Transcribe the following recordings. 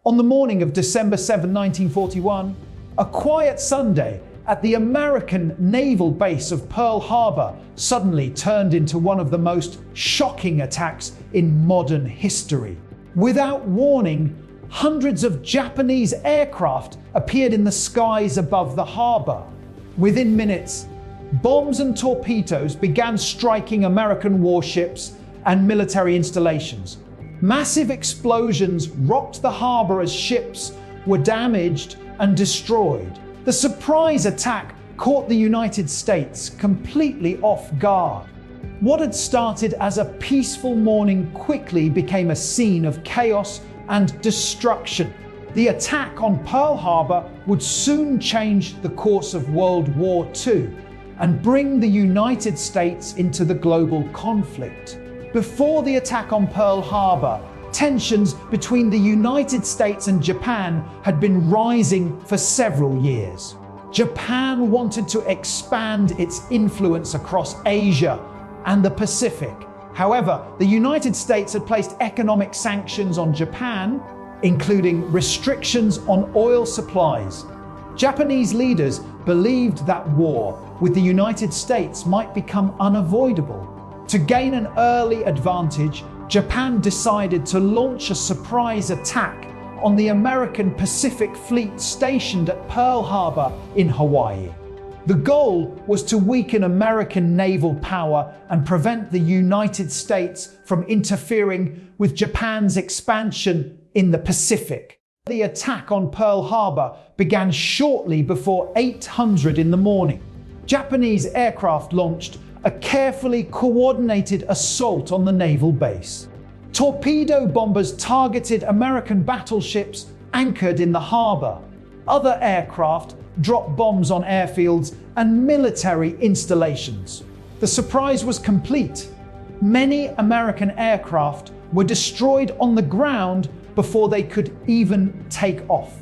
On the morning of December 7, 1941, a quiet Sunday at the American naval base of Pearl Harbor suddenly turned into one of the most shocking attacks in modern history. Without warning, hundreds of Japanese aircraft appeared in the skies above the harbor. Within minutes, bombs and torpedoes began striking American warships and military installations. Massive explosions rocked the harbor as ships were damaged and destroyed. The surprise attack caught the United States completely off guard. What had started as a peaceful morning quickly became a scene of chaos and destruction. The attack on Pearl Harbor would soon change the course of World War II and bring the United States into the global conflict. Before the attack on Pearl Harbor, tensions between the United States and Japan had been rising for several years. Japan wanted to expand its influence across Asia and the Pacific. However, the United States had placed economic sanctions on Japan, including restrictions on oil supplies. Japanese leaders believed that war with the United States might become unavoidable. To gain an early advantage, Japan decided to launch a surprise attack on the American Pacific Fleet stationed at Pearl Harbor in Hawaii. The goal was to weaken American naval power and prevent the United States from interfering with Japan's expansion in the Pacific. The attack on Pearl Harbor began shortly before 800 in the morning. Japanese aircraft launched a carefully coordinated assault on the naval base. Torpedo bombers targeted American battleships anchored in the harbor. Other aircraft dropped bombs on airfields and military installations. The surprise was complete. Many American aircraft were destroyed on the ground before they could even take off.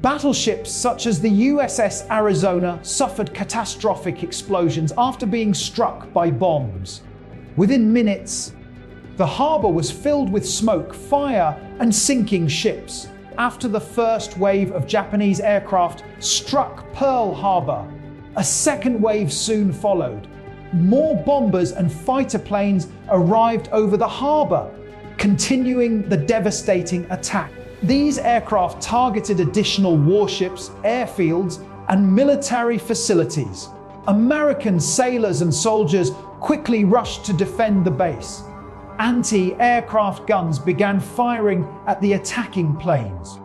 Battleships such as the USS Arizona suffered catastrophic explosions after being struck by bombs. Within minutes, the harbor was filled with smoke, fire, and sinking ships. After the first wave of Japanese aircraft struck Pearl Harbor, a second wave soon followed. More bombers and fighter planes arrived over the harbor, continuing the devastating attack. These aircraft targeted additional warships, airfields, and military facilities. American sailors and soldiers quickly rushed to defend the base. Anti-aircraft guns began firing at the attacking planes.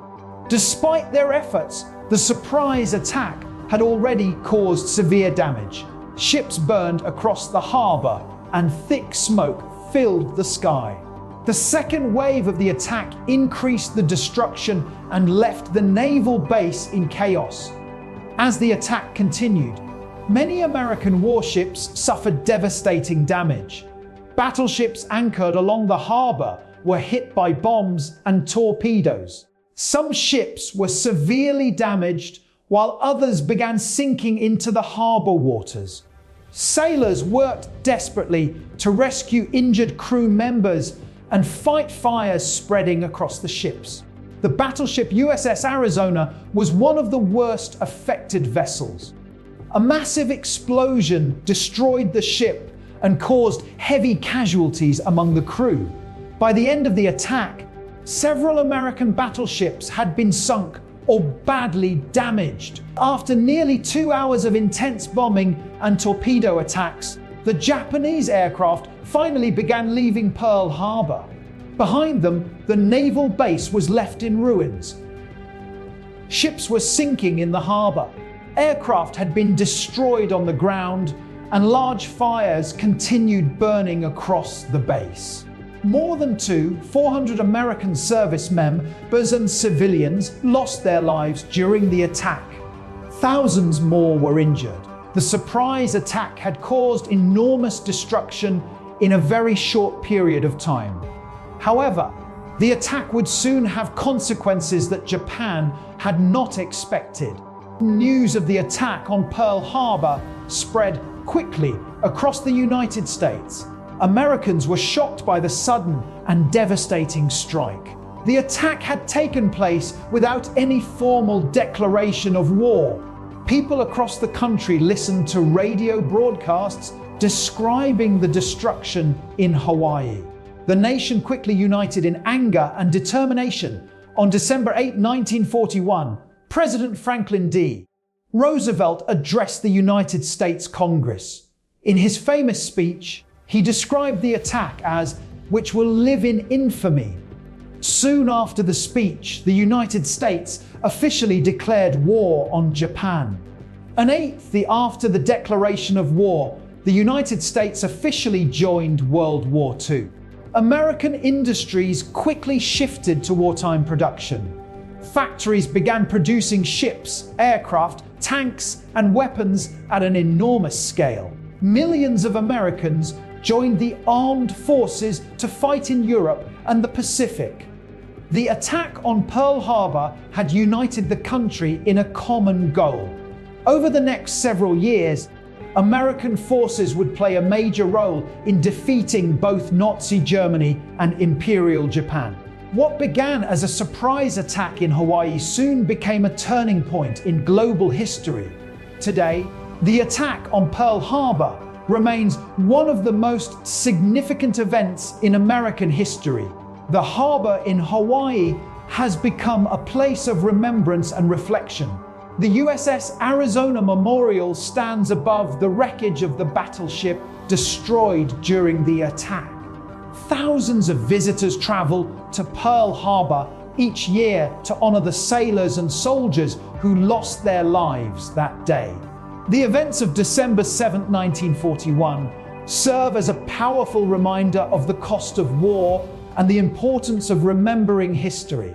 Despite their efforts, the surprise attack had already caused severe damage. Ships burned across the harbor, and thick smoke filled the sky. The second wave of the attack increased the destruction and left the naval base in chaos. As the attack continued, many American warships suffered devastating damage. Battleships anchored along the harbor were hit by bombs and torpedoes. Some ships were severely damaged, while others began sinking into the harbor waters. Sailors worked desperately to rescue injured crew members and fight fires spreading across the ships. The battleship USS Arizona was one of the worst affected vessels. A massive explosion destroyed the ship and caused heavy casualties among the crew. By the end of the attack, several American battleships had been sunk or badly damaged. After nearly 2 hours of intense bombing and torpedo attacks, the Japanese aircraft finally began leaving Pearl Harbor. Behind them, the naval base was left in ruins. Ships were sinking in the harbor. Aircraft had been destroyed on the ground, and large fires continued burning across the base. More than 400 American service members and civilians lost their lives during the attack. Thousands more were injured. The surprise attack had caused enormous destruction in a very short period of time. However, the attack would soon have consequences that Japan had not expected. News of the attack on Pearl Harbor spread quickly across the United States. Americans were shocked by the sudden and devastating strike. The attack had taken place without any formal declaration of war. People across the country listened to radio broadcasts describing the destruction in Hawaii. The nation quickly united in anger and determination. On December 8, 1941, President Franklin D. Roosevelt addressed the United States Congress. In his famous speech, he described the attack as "which will live in infamy." Soon after the speech, the United States officially declared war on Japan. An eighth after the declaration of war, the United States officially joined World War II. American industries quickly shifted to wartime production. Factories began producing ships, aircraft, tanks, and weapons at an enormous scale. Millions of Americans joined the armed forces to fight in Europe and the Pacific. The attack on Pearl Harbor had united the country in a common goal. Over the next several years, American forces would play a major role in defeating both Nazi Germany and Imperial Japan. What began as a surprise attack in Hawaii soon became a turning point in global history. Today, the attack on Pearl Harbor remains one of the most significant events in American history. The harbor in Hawaii has become a place of remembrance and reflection. The USS Arizona Memorial stands above the wreckage of the battleship destroyed during the attack. Thousands of visitors travel to Pearl Harbor each year to honor the sailors and soldiers who lost their lives that day. The events of December 7, 1941 serve as a powerful reminder of the cost of war and the importance of remembering history.